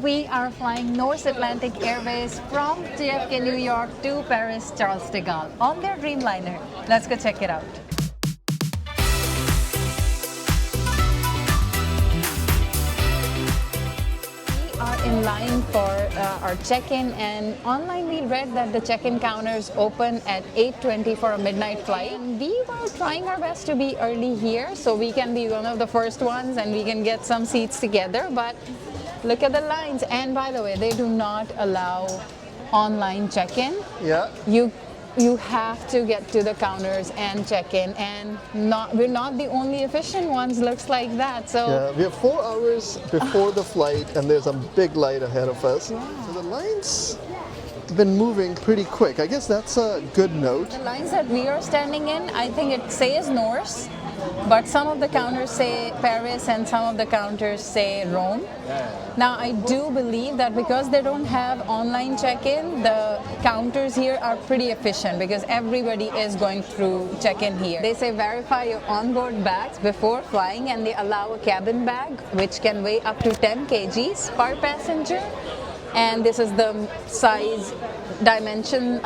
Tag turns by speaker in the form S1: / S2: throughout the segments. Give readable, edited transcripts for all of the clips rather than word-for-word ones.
S1: We are flying Norse Atlantic Airways from JFK, New York to Paris Charles de Gaulle on their Dreamliner. Let's go check it out. We are in line for our check-in, and online we read that the check-in counters open at 8:20 for a midnight flight. And we were trying our best to be early here so we can be one of the first ones and we can get some seats together, but look at the lines. And by the way, they do not allow online check-in.
S2: Yeah.
S1: You have to get to the counters and check in, and we're not the only efficient ones, looks like that. So
S2: Yeah, we have 4 hours before the flight and there's a big light ahead of us.
S1: Yeah.
S2: So the lines have been moving pretty quick. I guess that's a good note.
S1: the lines that we are standing in, I think it says Norse, but some of the counters say Paris and some of the counters say Rome. Now I do believe that because they don't have online check-in, the counters here are pretty efficient because everybody is going through check-in here. They say verify your onboard bags before flying, and they allow a cabin bag which can weigh up to 10 kgs per passenger. And this is the size dimension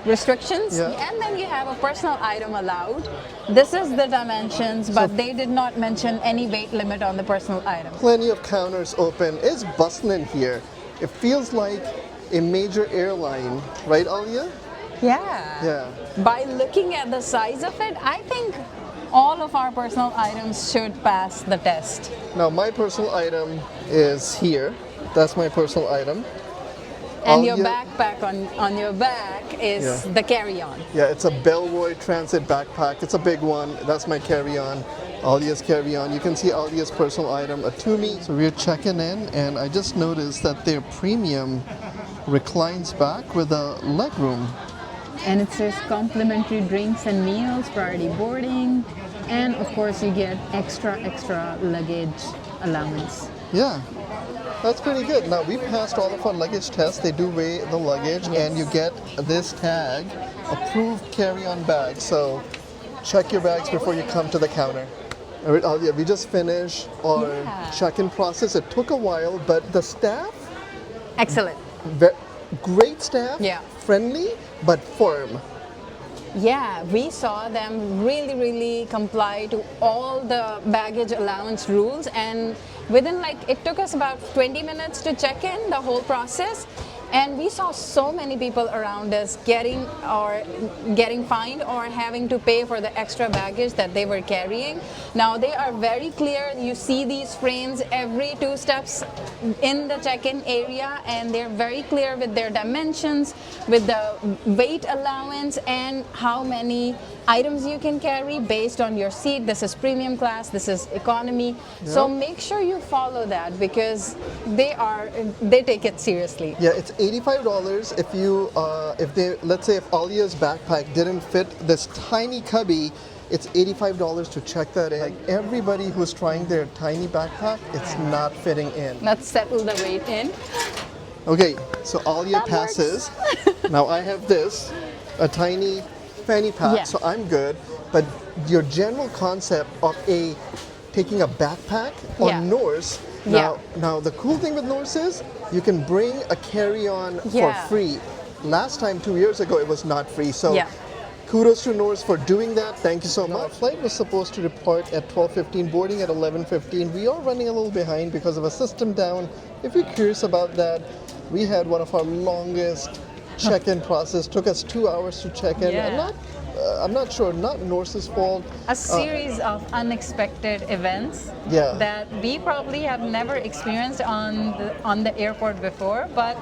S1: restrictions.
S2: Yeah.
S1: And then you have a personal item allowed. This is the dimensions, but they did not mention any weight limit on the personal item.
S2: Plenty of counters open. It's bustling here. It feels like a major airline, right, Alia? Yeah.
S1: By looking at the size of it, I think all of our personal items should pass the test.
S2: Now my personal item is here. That's my personal item.
S1: And your
S2: Alia-
S1: backpack on your back is
S2: Yeah.
S1: the carry-on.
S2: Yeah, it's a Bellroy Transit backpack. It's a big one. That's my carry-on. Alia's carry-on. You can see Alia's personal item, a Tumi. So we're checking in, and I just noticed that their premium reclines back with a legroom.
S1: And it says complimentary drinks and meals, priority boarding, and of course you get extra luggage allowance.
S2: Yeah, that's pretty good. Now we passed all of our luggage tests. They do weigh the luggage, and you get this tag, approved carry-on bag. So check your bags before you come to the counter. All right, Alia, we just finished our check-in process. It took a while, but the staff,
S1: Excellent.
S2: great staff,
S1: Yeah.
S2: friendly but firm.
S1: Yeah, we saw them really comply to all the baggage allowance rules, and within it took us about 20 minutes to check in the whole process, and we saw so many people around us getting fined or having to pay for the extra baggage that they were carrying. Now they are very clear. You see these frames every 2 steps in the check-in area, and they're very clear with their dimensions, with the weight allowance, and how many items you can carry based on your seat. This is premium class, this is economy. So make sure you follow that because they take it seriously.
S2: Yeah, it's $85 let's say if Alia's backpack didn't fit this tiny cubby, it's $85 to check that in. Like everybody who's trying their tiny backpack, it's not fitting in.
S1: Let's settle the weight in.
S2: Okay, so Alia
S1: That
S2: passes. Now I have this, a tiny fanny pack,
S1: Yeah.
S2: so I'm good. But your general concept of taking a backpack on
S1: Yeah.
S2: Norse. Now the cool thing with Norse is you can bring a carry-on for
S1: Yeah.
S2: free. Last time 2 years ago it was not free. So
S1: Yeah.
S2: kudos to Norse for doing that. Thank you so much. Our flight was supposed to depart at 12:15, boarding at 11:15. We are running a little behind because of a system down. If you're curious about that, we had one of our longest check-in process. Took us 2 hours to check in.
S1: Yeah.
S2: I'm not sure, not Norse's fault.
S1: A series of unexpected events
S2: Yeah.
S1: that we probably have never experienced on the airport before, but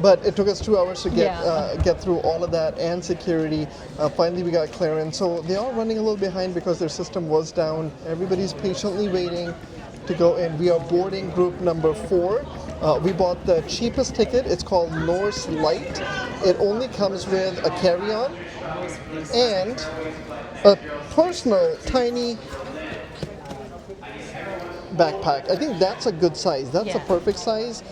S2: But it took us 2 hours to
S1: Yeah.
S2: get through all of that and security. Finally, we got clearance. So they are running a little behind because their system was down. Everybody's patiently waiting to go in. We are boarding group number 4. We bought the cheapest ticket. It's called Norse Light. It only comes with a carry-on and a personal tiny backpack. I think that's a good size. That's a
S1: Yeah.
S2: perfect size.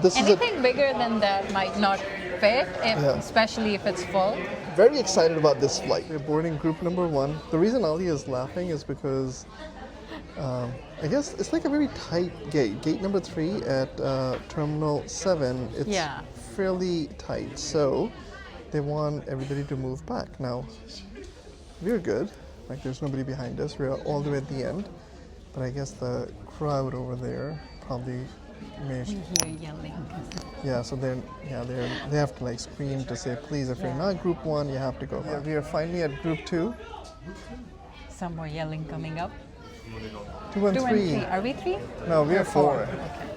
S2: This is
S1: anything bigger than that might not fit,
S2: Yeah.
S1: especially if it's full.
S2: very excited about this flight. We're boarding group number 1. The reason Ali is laughing is because I guess it's like a very tight gate. Gate number 3 at Terminal 7, it's
S1: Yeah.
S2: fairly tight. So they want everybody to move back. Now, we're good. Like there's nobody behind us. We're all the way at the end. But I guess the crowd over there probably may...
S1: We hear yelling.
S2: Yeah, so they have to like scream to say, please, if you're not group 1, you have to go back. We are finally at group 2.
S1: Some more yelling coming up.
S2: 2 and 3.
S1: Are we 3?
S2: No, we are 4.
S1: Okay.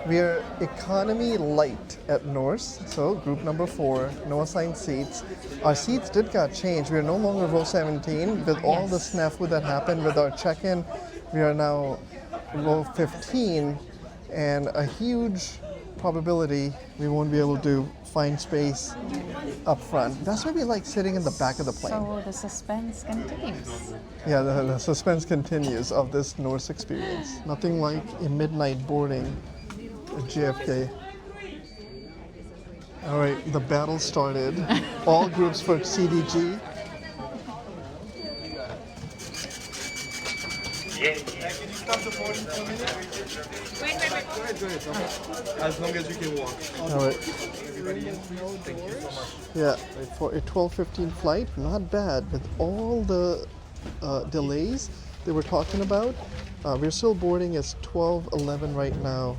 S2: We are economy light at Norse, so group number 4, no assigned seats. Our seats did got changed. We are no longer row 17. With all the snafu that happened with our check-in, we are now row 15, and a huge probability we won't be able to find space up front. That's why we like sitting in the back of the plane.
S1: So the suspense continues.
S2: Yeah, the suspense continues of this Norse experience. Nothing like a midnight boarding at JFK. All right, the battle started. All groups for CDG.
S3: Wait. Go ahead. As long as you can walk.
S2: All right.
S3: Everybody in, please. Thank you so much.
S2: Yeah, for a 12:15 flight, not bad. With all the delays they were talking about, we're still boarding. It's 12:11 right now.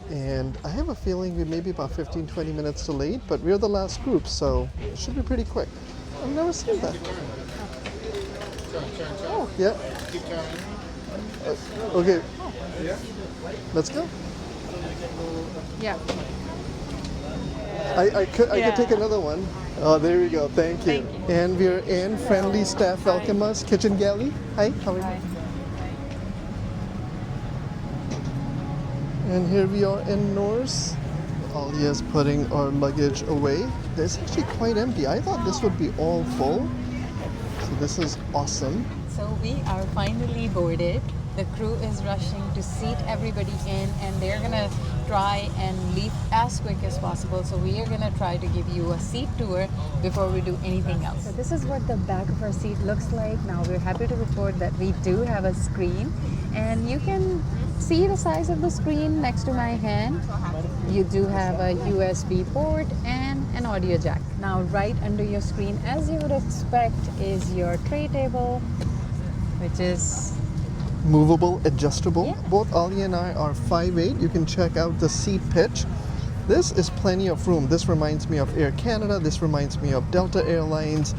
S2: And I have a feeling we may be about 15-20 minutes delayed, but we're the last group, so it should be pretty quick. I've never seen that. Oh, yeah. Okay. Let's go.
S1: Yeah.
S2: I could take another one. Oh, there we go. Thank you.
S1: Thank you.
S2: And we're in. Friendly staff welcome us. Kitchen galley. Hi. How are you?
S1: Hi.
S2: And here we are in Norse. Alia's putting our luggage away. It's actually quite empty. I thought this would be all full. So this is awesome.
S1: So we are finally boarded. The crew is rushing to seat everybody in, and they're gonna try and leave as quick as possible. So we are gonna try to give you a seat tour before we do anything else.
S4: So this is what the back of our seat looks like. Now we're happy to report that we do have a screen, and you can see the size of the screen next to my hand. You do have a USB port and an audio jack. Now right under your screen, as you would expect, is your tray table, which is
S2: Movable, adjustable.
S4: Yeah.
S2: Both Ali and I are 5'8". You can check out the seat pitch. This is plenty of room. This reminds me of Air Canada. This reminds me of Delta Airlines.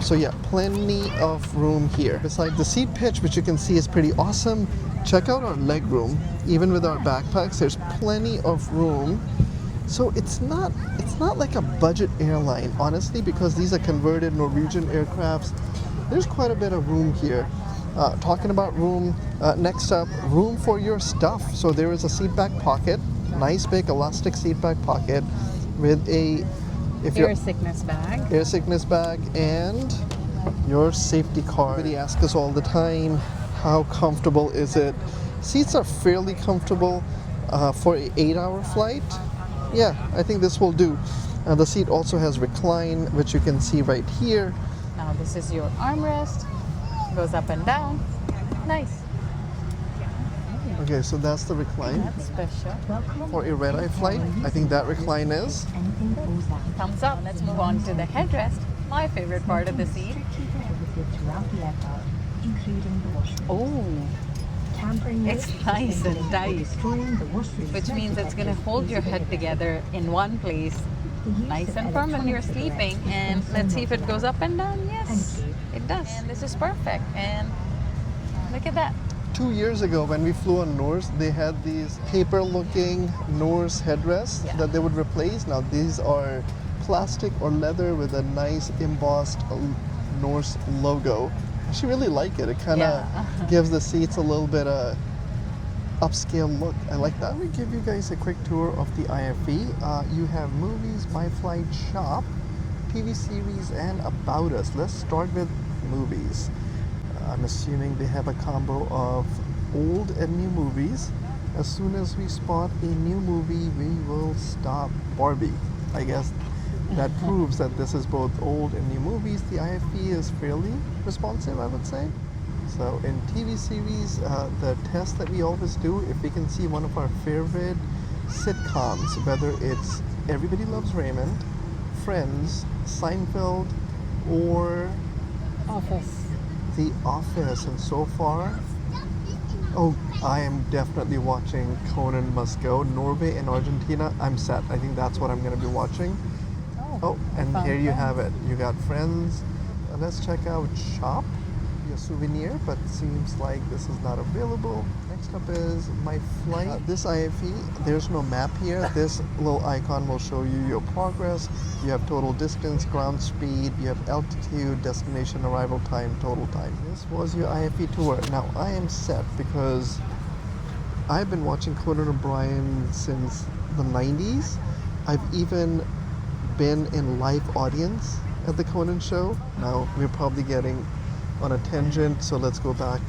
S2: So yeah, plenty of room here. Besides the seat pitch, which you can see is pretty awesome, check out our leg room. Even with our backpacks, there's plenty of room. So it's not like a budget airline, honestly, because these are converted Norwegian aircrafts. There's quite a bit of room here. Talking about room, next up, room for your stuff. So there is a seat back pocket, nice big elastic seat back pocket with a
S4: air sickness bag.
S2: air sickness bag and your safety card. Somebody asks us all the time, how comfortable is it? Seats are fairly comfortable for an 8-hour flight. Yeah, I think this will do. The seat also has recline, which you can see right here.
S1: Now this is your armrest. Goes up and down. Nice.
S2: Okay, so that's the recline.
S1: That's special.
S2: For a red-eye flight, I think that recline is.
S1: Thumbs up. Let's move on to the headrest. My favorite part of the seat. Oh, it's nice and tight, which means it's going to hold your head together in one place, nice and firm when you're sleeping. And let's see if it goes up and down. Yes, it does. And this is perfect. And look at that.
S2: 2 years ago, when we flew on Norse, they had these paper-looking Norse headrests that they would replace. Now these are plastic or leather with a nice embossed Norse logo. I actually really like it. It kind of gives the seats a little bit of upscale look. I like that. Let me give you guys a quick tour of the IFE. You have movies, My Flight Shop, TV series, and About Us. Let's start with movies. I'm assuming they have a combo of old and new movies. As soon as we spot a new movie, we will stop Barbie. I guess that proves that this is both old and new movies. The IFE is fairly responsive, I would say. So in TV series, the test that we always do, if we can see one of our favorite sitcoms, whether it's Everybody Loves Raymond, Friends, Seinfeld, or
S4: Office.
S2: The Office, and so far, oh, I am definitely watching Conan Must Go. Norway and Argentina, I'm set. I think that's what I'm going to be watching. Oh, and
S4: Fun
S2: here you
S4: Friends.
S2: have it. You got Friends. Let's check out Shop, a souvenir, but seems like this is not available. Next up is my flight. This IFE, there's no map here. This little icon will show you your progress. You have total distance, ground speed, you have altitude, destination arrival time, total time. This was your IFE tour. Now I am set because I've been watching Conan O'Brien since the 90s. I've even been in live audience at the Conan show. Now we're probably getting on a tangent, so let's go back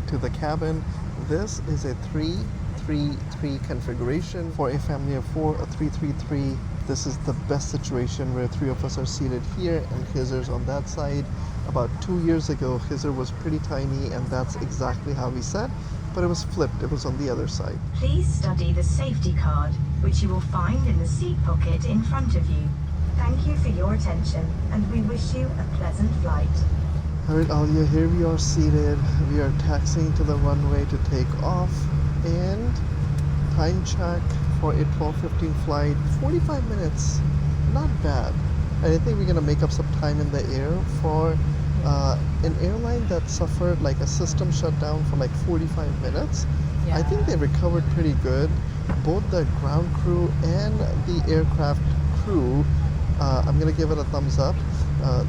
S2: to the cabin. This is a 3-3-3 configuration for a family of 4. A 3-3-3. This is the best situation where 3 of us are seated here and Khizr's on that side. About 2 years ago, Khizr was pretty tiny, and that's exactly how we sat, but it was flipped. It was on the other side.
S5: Please study the safety card, which you will find in the seat pocket in front of you. Thank you for your attention, and we wish you a pleasant flight.
S2: Alright, Alia, here we are seated. We are taxiing to the runway to take off, and time check for a 12:15 flight, 45 minutes. Not bad. And I think we're gonna make up some time in the air for an airline that suffered like a system shutdown for like 45 minutes. I think they recovered pretty good. Both the ground crew and the aircraft crew, I'm gonna give it a thumbs up.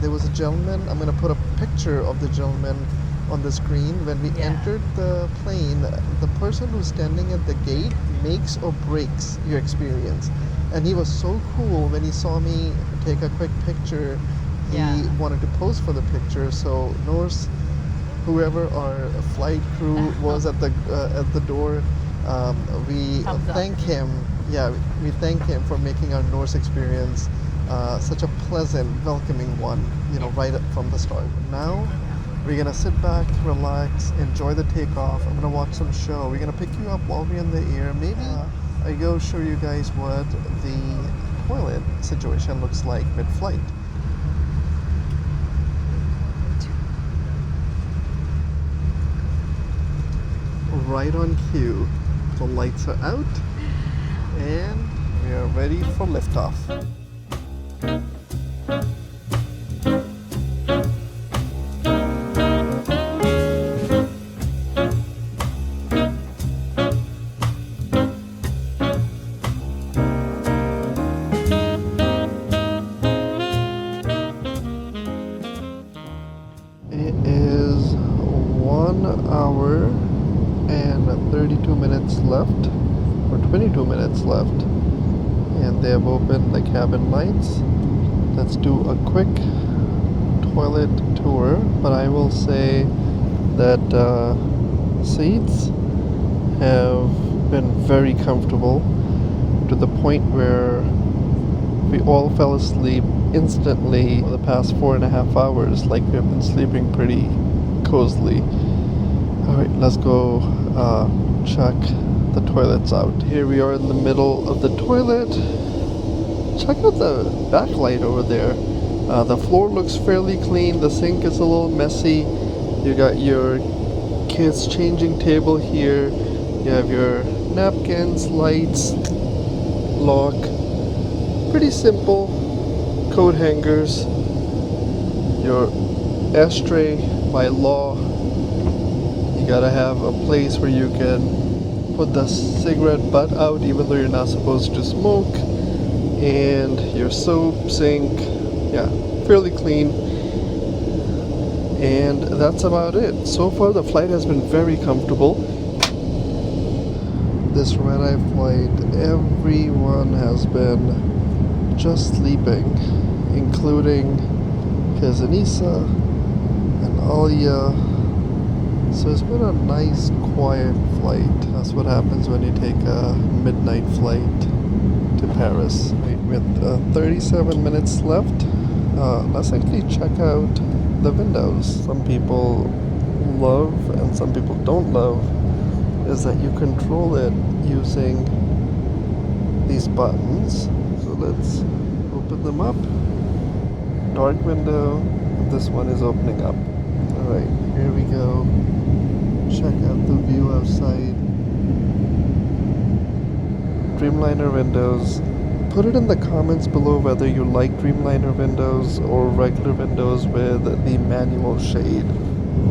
S2: There was a gentleman, I'm going to put a picture of the gentleman on the screen. When we entered the plane, the person who's standing at the gate makes or breaks your experience. And he was so cool when he saw me take a quick picture. He wanted to pose for the picture. So Norse, whoever our flight crew was at the door, we thank him. Yeah, we thank him for making our Norse experience such a pleasant, welcoming one, right up from the start. Now, we're gonna sit back, relax, enjoy the takeoff. I'm gonna watch some show. We're gonna pick you up while we're in the air. Maybe I go show you guys what the toilet situation looks like mid-flight. Right on cue. The lights are out, and we are ready for liftoff. It is 1 hour and 32 minutes left, or 22 minutes left, and they have opened the cabin lights. Let's do a quick toilet tour, but I will say that seats have been very comfortable to the point where we all fell asleep instantly for the past 4.5 hours, like we've been sleeping pretty cozily. Alright, let's go check the toilets out. Here we are in the middle of the toilet. Check out the backlight over there. The floor looks fairly clean. The sink is a little messy. You got your kids changing table here. You have your napkins, lights, lock. Pretty simple. Coat hangers. Your ashtray by law. You gotta have a place where you can put the cigarette butt out even though you're not supposed to smoke. And your soap, sink, yeah, fairly clean. And that's about it. So far the flight has been very comfortable. This red-eye flight, everyone has been just sleeping, including Kazanisa and Alia. So it's been a nice, quiet flight. That's what happens when you take a midnight flight to Paris. With 37 minutes left, let's actually check out the windows. Some people love and some people don't love is that you control it using these buttons. So let's open them up. Dark window. This one is opening up. Alright, here we go. Check out the view outside. Dreamliner windows. Put it in the comments below whether you like Dreamliner windows or regular windows with the manual shade.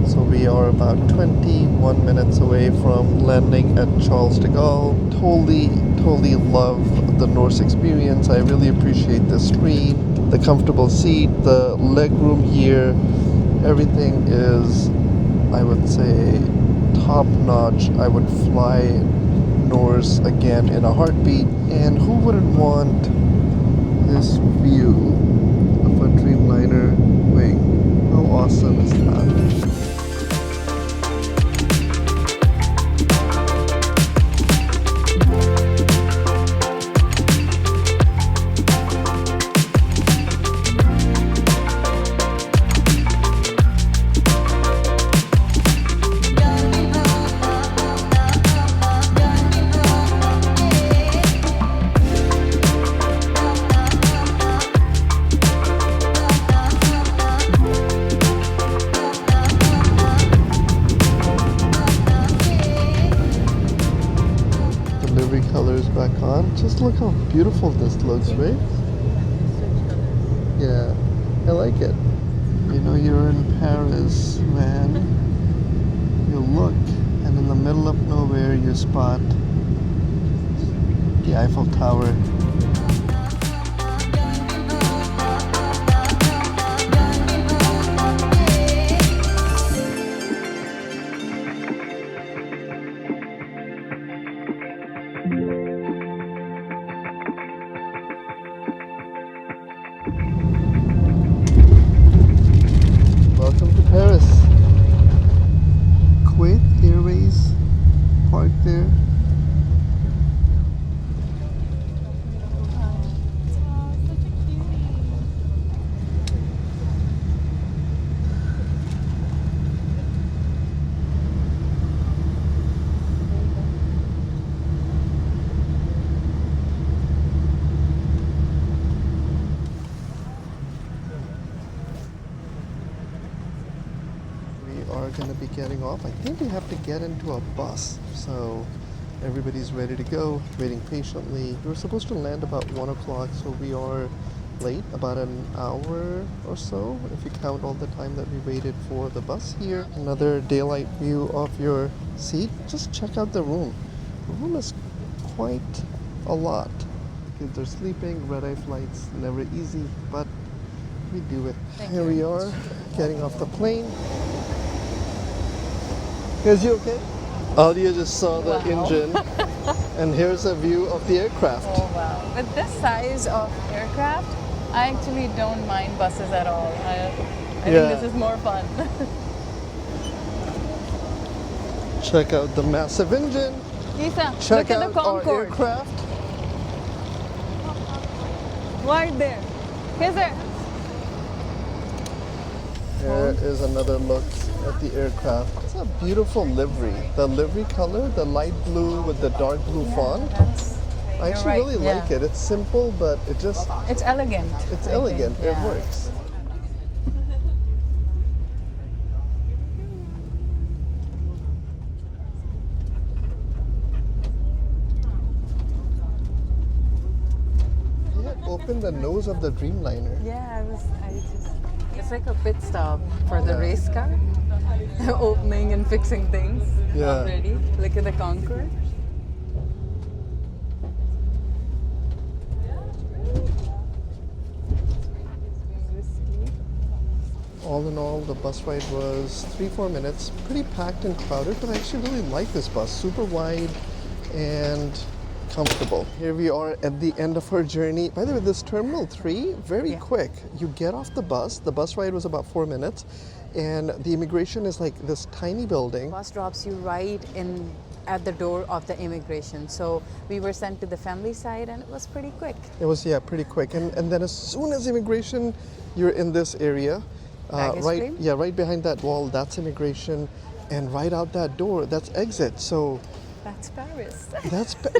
S2: So we are about 21 minutes away from landing at Charles de Gaulle. Totally love the Norse experience. I really appreciate the screen, the comfortable seat, the legroom here. Everything is, I would say, top notch. I would fly Norse again in a heartbeat. And who wouldn't want this view of a Dreamliner wing? How awesome is that? Colors back on. Just look how beautiful this looks, right? Yeah, I like it. You know, you're in Paris, man. You look, and in the middle of nowhere, you spot the Eiffel Tower. Welcome to Paris. Kuwait Airways parked there. Are going to be getting off. I think we have to get into a bus, so everybody's ready to go, waiting patiently. We were supposed to land about 1 o'clock, so we are late about an hour or so, if you count all the time that we waited for the bus here. Another daylight view of your seat. Just check out the room. The room is quite a lot. Kids are sleeping, red-eye flights, never easy, but we do it. Here we are, getting off the plane. Is you okay? Alia just saw the engine, and here's a view of the aircraft.
S4: Oh wow. With this size of aircraft, I actually don't mind buses at all. I think this is more fun.
S2: Check out the massive engine.
S4: Lisa,
S2: Check
S4: look at
S2: out
S4: the
S2: our
S4: Concorde.
S2: aircraft.
S4: Right there. Here's it.
S2: Here is another look at the aircraft. It's a beautiful livery. The livery color, the light blue with the dark blue font. I actually really like it. It's simple, but it just...
S4: It's elegant.
S2: It's elegant. It works. Open the nose of the Dreamliner.
S4: Yeah, it's like a pit stop for the race car. Opening and fixing things already. Look at the Concorde.
S2: All in all, the bus ride was 3-4 minutes. Pretty packed and crowded, but I actually really like this bus. Super wide and comfortable. Here we are at the end of our journey. By the way, this Terminal 3, very quick. You get off the bus ride was about 4 minutes, and the immigration is like this tiny building.
S4: Bus drops you right in at the door of the immigration. So we were sent to the family side and it was pretty quick.
S2: It was, pretty quick. And then as soon as immigration, you're in this area. Right behind that wall, that's immigration. and right out that door, that's exit. So
S4: That's Paris.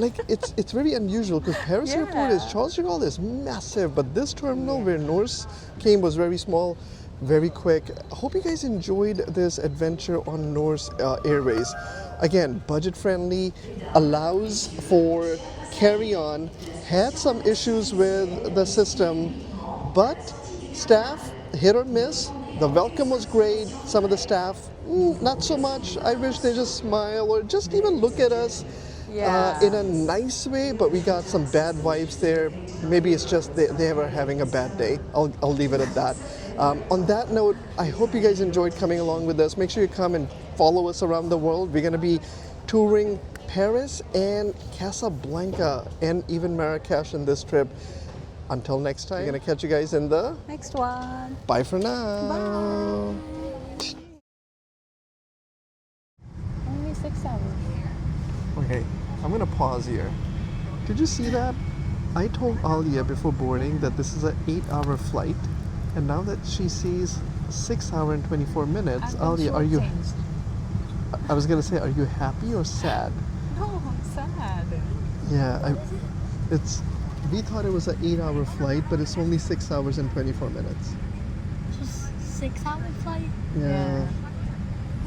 S2: like it's very unusual because Paris Airport is,
S4: Yeah.
S2: Charles de Gaulle is massive, but this terminal where Norse came was very small, very quick. Hope you guys enjoyed this adventure on Norse Airways. Again, budget friendly, allows for carry on. Had some issues with the system, but staff hit or miss. The welcome was great. Some of the staff, not so much. I wish they just smile or just even look at us in a nice way, but we got some bad vibes there. Maybe it's just they were having a bad day. I'll leave it at that. On that note, I hope you guys enjoyed coming along with us. Make sure you come and follow us around the world. We're going to be touring Paris and Casablanca and even Marrakesh in this trip. Until next time, we're going to catch you guys in the
S4: Next one.
S2: bye for now.
S4: Only 6 hours.
S2: Okay, I'm gonna pause here. Did you see that? I told Alia before boarding that this is an 8-hour flight, and now that she sees 6 hour and 24 minutes, Alia, are you? I was gonna say, are you happy or sad?
S4: No, I'm sad.
S2: Yeah, we thought it was an 8-hour flight, but it's only 6 hours and 24 minutes.
S6: Just 6 hour flight?
S2: Yeah.